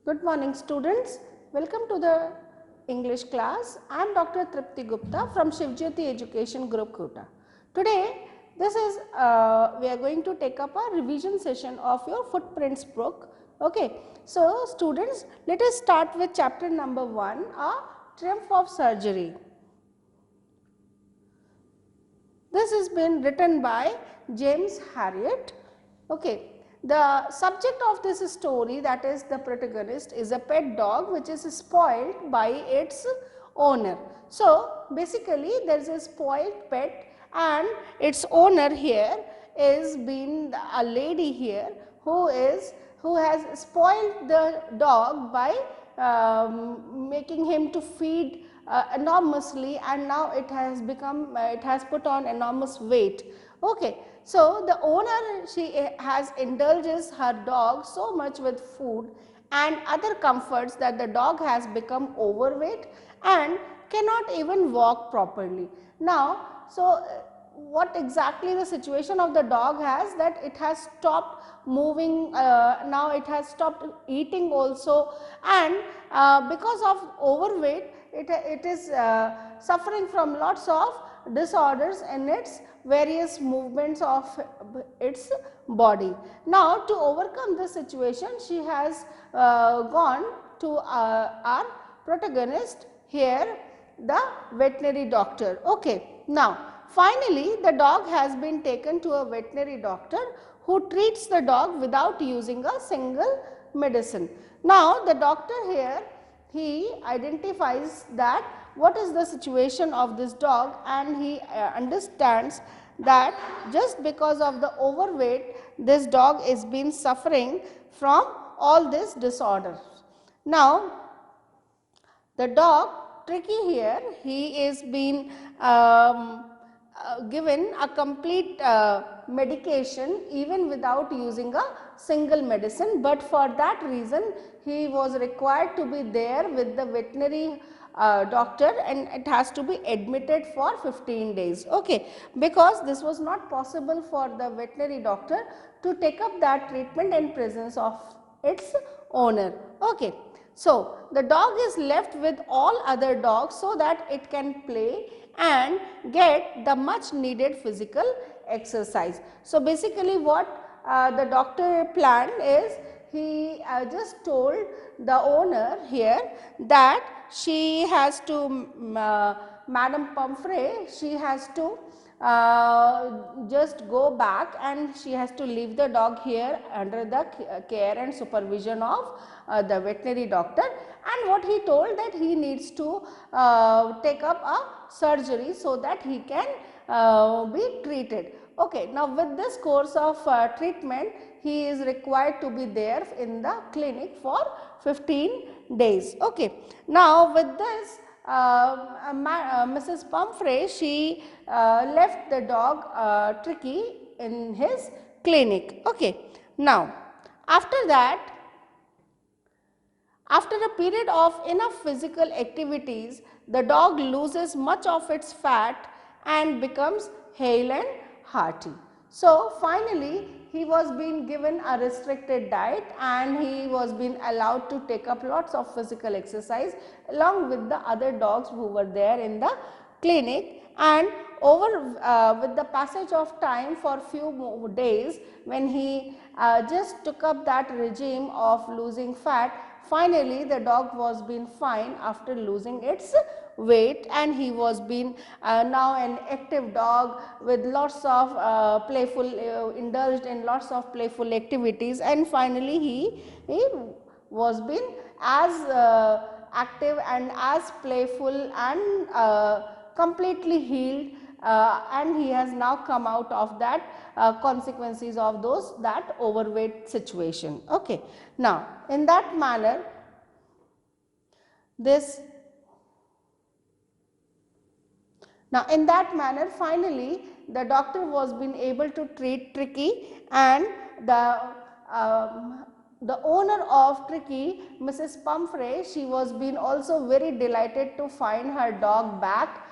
Good morning students, welcome to the English class. I am Dr. Tripti Gupta from Shivjyoti Education Group Kota. Today we are going to take up a revision session of your footprints book. Okay. So students, let us start with chapter number 1, a triumph of surgery. This has been written by James Herriot. Okay. The subject of this story, that is the protagonist, is a pet dog which is spoiled by its owner. So, basically there is a spoiled pet and its owner here is being a lady here who has spoiled the dog by making him to feed enormously, and now it has become it has put on enormous weight. Okay. So, the owner, she has indulges her dog so much with food and other comforts that the dog has become overweight and cannot even walk properly. Now, so what exactly the situation of the dog has, that it has stopped moving, now it has stopped eating also, and because of overweight it is suffering from lots of disorders in its various movements of its body. Now, to overcome this situation, she has gone to our protagonist here, the veterinary doctor. Okay. Now, finally, the dog has been taken to a veterinary doctor who treats the dog without using a single medicine. Now, the doctor here, he identifies that what is the situation of this dog, and he understands that just because of the overweight, this dog is been suffering from all these disorders. Now, the dog Tricky here, he is being given a complete medication even without using a single medicine, but for that reason he was required to be there with the veterinary doctor, and it has to be admitted for 15 days. Okay. Because this was not possible for the veterinary doctor to take up that treatment in presence of its owner. Okay. So, the dog is left with all other dogs so that it can play and get the much needed physical exercise. So, basically what the doctor planned is, he just told the owner here that she has to, Madam Pumphrey, she has to just go back and she has to leave the dog here under the care and supervision of the veterinary doctor. And what he told, that he needs to take up a surgery so that he can be treated. Okay. Now, with this course of treatment, he is required to be there in the clinic for 15 days. Okay. Now, with this Mrs. Pumphrey, she left the dog Tricky in his clinic. Okay. Now, after that, after a period of enough physical activities, the dog loses much of its fat and becomes hale and hearty. So, finally, he was being given a restricted diet and he was being allowed to take up lots of physical exercise along with the other dogs who were there in the clinic. And with the passage of time, for few more days, when he just took up that regime of losing fat, finally the dog was being fine after losing its weight, and he was being now an active dog with lots of indulged in lots of playful activities, and finally he was being as active and as playful and completely healed, and he has now come out of that consequences of that overweight situation. Okay. Now, in that manner, finally the doctor was being able to treat Tricky, and the owner of Tricky, Mrs. Pumphrey, she was being also very delighted to find her dog back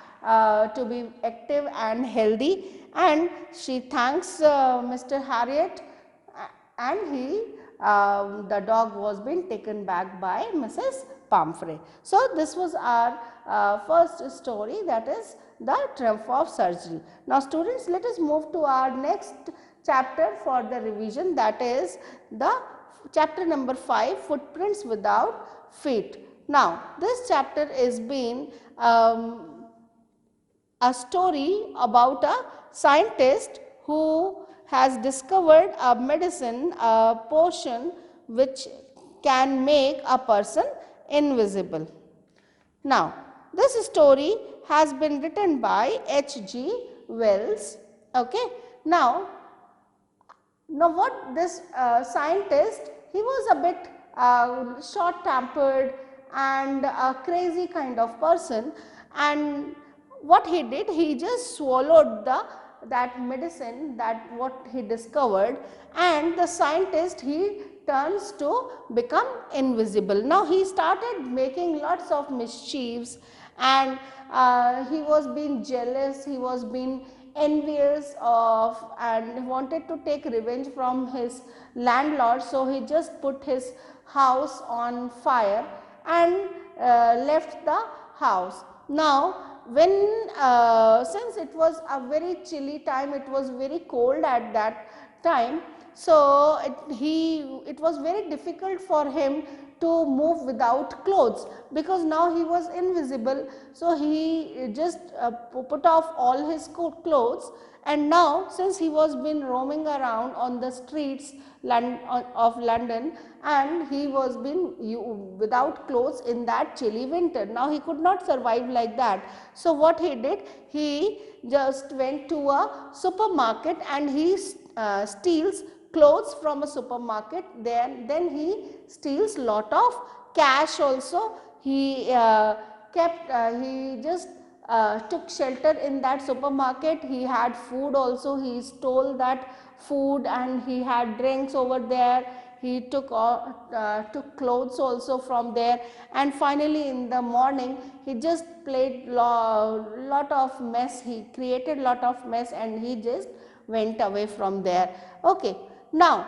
to be active and healthy, and she thanks Mr. Herriot, and he the dog was being taken back by Mrs. Pomfrey. So, this was our first story, that is the triumph of surgery. Now, students, let us move to our next chapter for the revision, that is the chapter number 5, footprints without feet. Now, this chapter is been a story about a scientist who has discovered a medicine, a potion which can make a person invisible. Now, this story has been written by H.G. Wells. Okay. Now what this scientist, he was a bit short tempered and a crazy kind of person, and what he did, he just swallowed that medicine, that what he discovered, and the scientist, he turns to become invisible. Now he started making lots of mischiefs, and he was being jealous, he was being envious of, and wanted to take revenge from his landlord. So he just put his house on fire and left the house. Now when since it was a very chilly time, it was very cold at that time, so it was very difficult for him to move without clothes, because now he was invisible. So he just put off all his clothes, and now since he was been roaming around on the streets of London, and he was been without clothes in that chilly winter, now he could not survive like that. So what he did, he just went to a supermarket and he steals clothes from a supermarket. Then he steals lot of cash also. He he just took shelter in that supermarket. He had food also, he stole that food, and he had drinks over there. He took clothes also from there, and finally in the morning he just played lot of mess, he created lot of mess, and he just went away from there. Okay. Now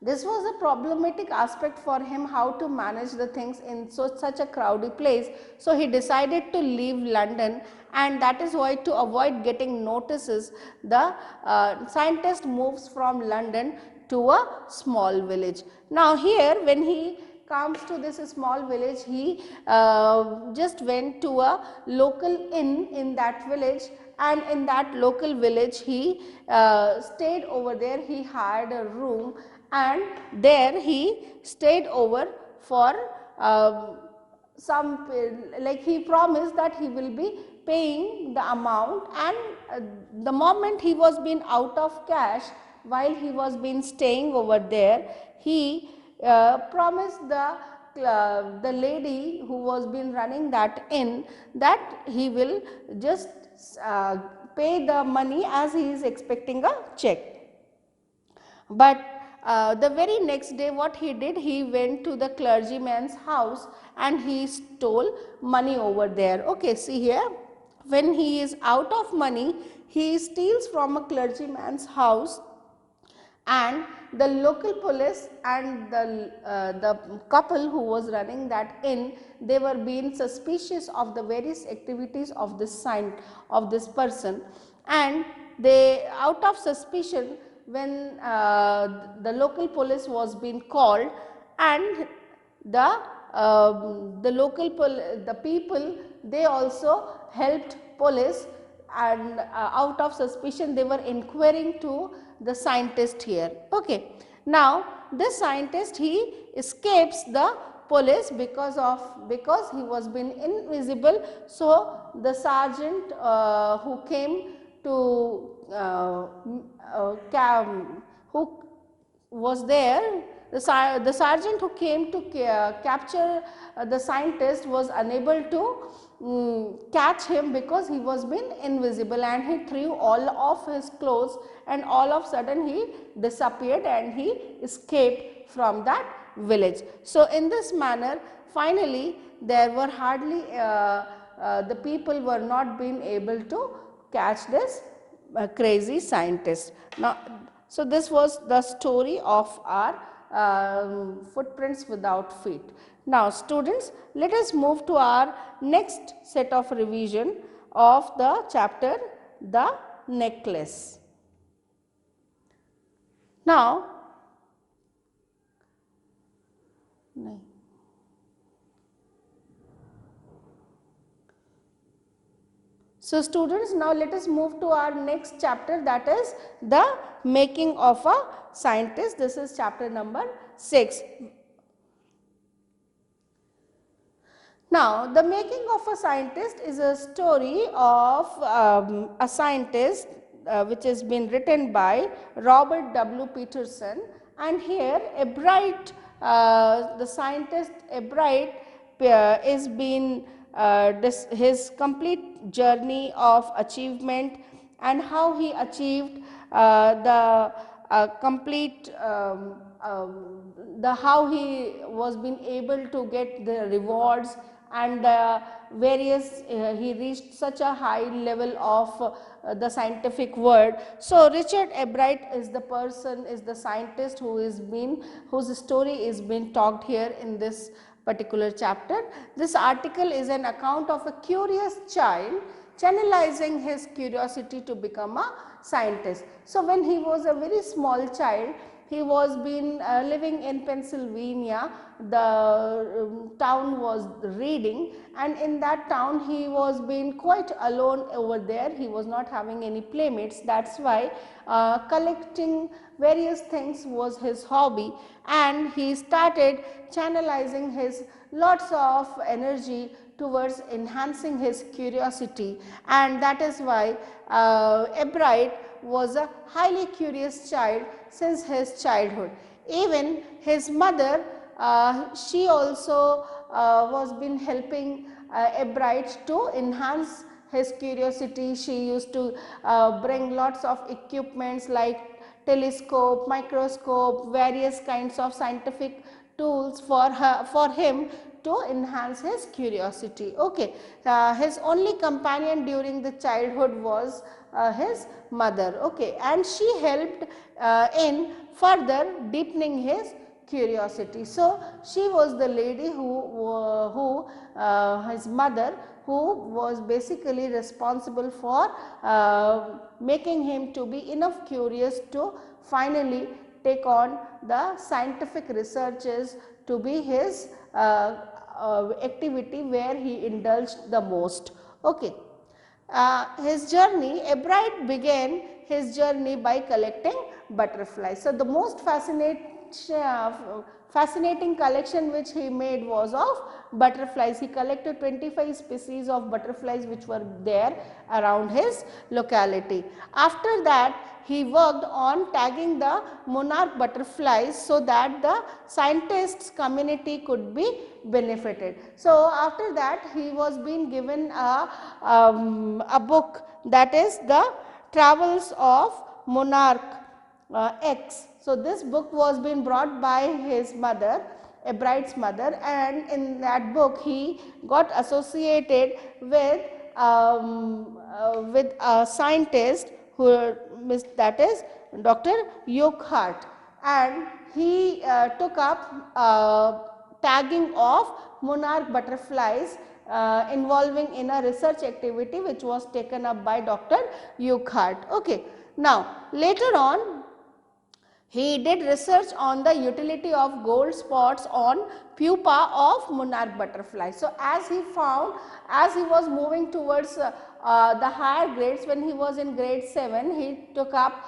this was a problematic aspect for him, how to manage the things in such a crowded place. So he decided to leave London, and that is why, to avoid getting notices, the scientist moves from London to a small village. Now here, when he comes to this small village, he just went to a local inn in that village, and in that local village he stayed over there. He hired a room, and there he stayed over for like he promised that he will be paying the amount, and the moment he was been out of cash while he was been staying over there, he promised the lady who was been running that inn that he will just pay the money as he is expecting a check. But the very next day, what he did, he went to the clergyman's house and he stole money over there. Okay, see here, when he is out of money, he steals from a clergyman's house, and the local police and the couple who was running that inn, they were being suspicious of the various activities of this person, and they, out of suspicion, when the local police was being called, and the people, they also helped police, and out of suspicion they were inquiring to the scientist here. Okay. Now this scientist, he escapes the police because he was been invisible. So the sergeant who came to who was there, the sergeant who came to capture the scientist was unable to catch him because he was been invisible, and he threw all of his clothes, and all of a sudden he disappeared and he escaped from that village. So in this manner, finally there were hardly the people were not being able to catch this crazy scientist. Now, so this was the story of our footprints without feet. Now students, let us move to our next set of revision of the chapter, the necklace. Now, so students, now let us move to our next chapter, that is the making of a scientist. This is chapter number 6. Now, the making of a scientist is a story of a scientist which has been written by Robert W. Peterson, and here Ebright, the scientist Ebright is been his complete journey of achievement and how he achieved the complete the how he was been able to get the rewards and various he reached such a high level of the scientific world. So Richard Ebright is the person, is the scientist who is been, whose story is being talked here in this particular chapter. This article is an account of a curious child channelizing his curiosity to become a scientist. So when he was a very small child, he was been living in Pennsylvania. The town was Reading, and in that town he was being quite alone over there. He was not having any playmates. That's why collecting various things was his hobby, and he started channelizing his lots of energy towards enhancing his curiosity, and that is why Ebright was a highly curious child since his childhood. Even his mother, she also was been helping Ebright to enhance his curiosity. She used to bring lots of equipments like telescope, microscope, various kinds of scientific tools for him to enhance his curiosity. Okay, his only companion during the childhood was his mother. Okay, and she helped in further deepening his curiosity. So she was the lady who his mother, who was basically responsible for making him to be enough curious to finally take on the scientific researches to be his activity where he indulged the most. Okay. His journey, Ebright began his journey by collecting butterflies. So the most fascinating collection which he made was of butterflies. He collected 25 species of butterflies which were there around his locality. After that, he worked on tagging the monarch butterflies so that the scientists community could be benefited. So after that, he was being given a book, that is the Travels of Monarch X. So this book was being brought by his mother, Ebright's mother, and in that book he got associated with a scientist who that is Dr. Urquhart, and he took up tagging of monarch butterflies involving in a research activity which was taken up by Dr. Urquhart. Okay. Now later on, he did research on the utility of gold spots on pupa of monarch butterfly. So as he found, as he was moving towards the higher grades, when he was in grade 7, he took up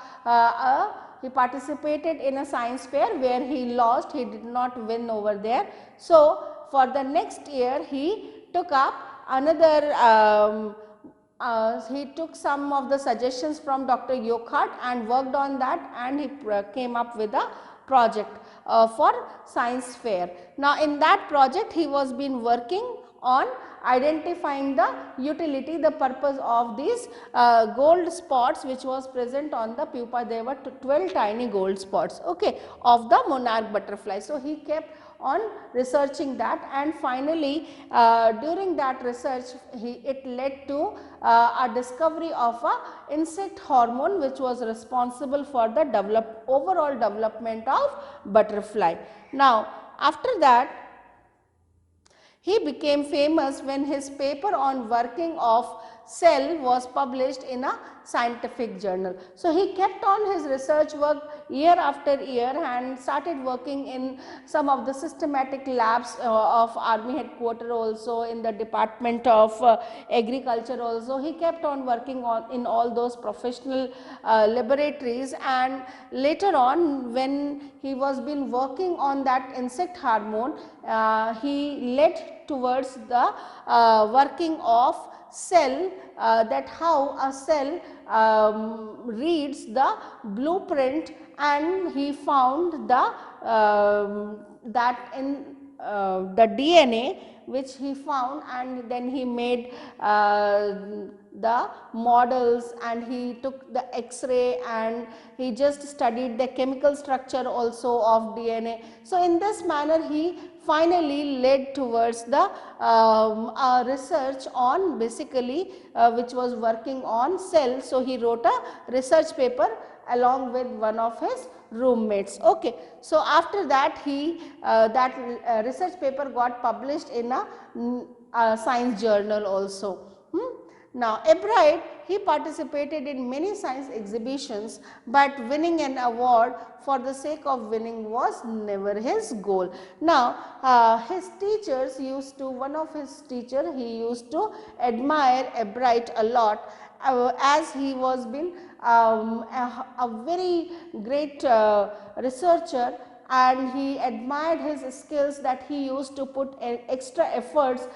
he participated in a science fair where he lost, he did not win over there. So for the next year, he took up another he took some of the suggestions from Dr. Urquhart and worked on that, and he came up with a project for science fair. Now in that project he was been working on identifying the utility, the purpose of these gold spots which was present on the pupa. There were 12 tiny gold spots, okay, of the monarch butterfly. So he kept on researching that, and finally during that research it led to a discovery of a insect hormone which was responsible for the overall development of butterfly. Now after that he became famous when his paper on working of cell was published in a scientific journal. So he kept on his research work year after year and started working in some of the systematic labs of army headquarters, also in the department of agriculture also. He kept on working on in all those professional laboratories, and later on when he was been working on that insect hormone, he led towards the working of cell, that how a cell reads the blueprint, and he found the that in the DNA which he found, and then he made the models, and he took the X-ray and he just studied the chemical structure also of DNA. So in this manner he finally led towards the research on basically which was working on cells. So he wrote a research paper along with one of his roommates. Okay. So after that he research paper got published in a science journal also. Now Ebright, he participated in many science exhibitions, but winning an award for the sake of winning was never his goal. Now his teachers used to, one of his teacher, he used to admire Ebright a lot, as he was been a very great researcher, and he admired his skills that he used to put extra efforts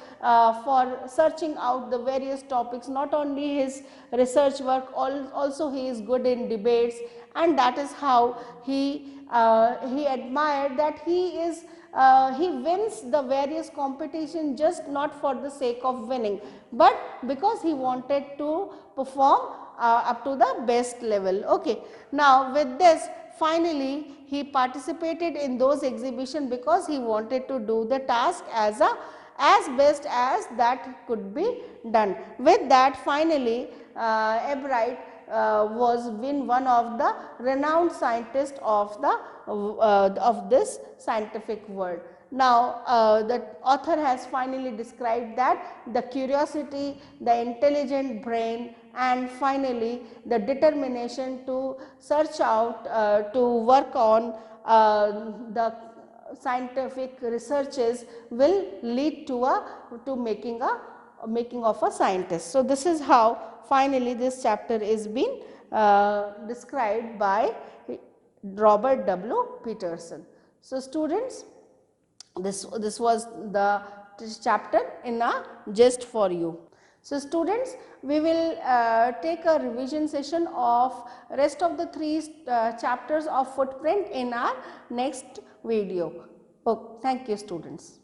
for searching out the various topics. Not only his research work, also he is good in debates, and that is how he admired that he wins the various competition just not for the sake of winning, but because he wanted to perform up to the best level. Okay. Now with this, finally he participated in those exhibitions because he wanted to do the task as best as that could be done. With that, finally Ebright was been one of the renowned scientists of this scientific world. Now the author has finally described that the curiosity, the intelligent brain, and finally the determination to search out, to work on the scientific researches will lead to making of a scientist. So this is how finally this chapter is being described by Robert W. Peterson. So students, this was the chapter in a gist for you. So students, we will take a revision session of rest of the 3 chapters of footprint in our next video. Oh, thank you students.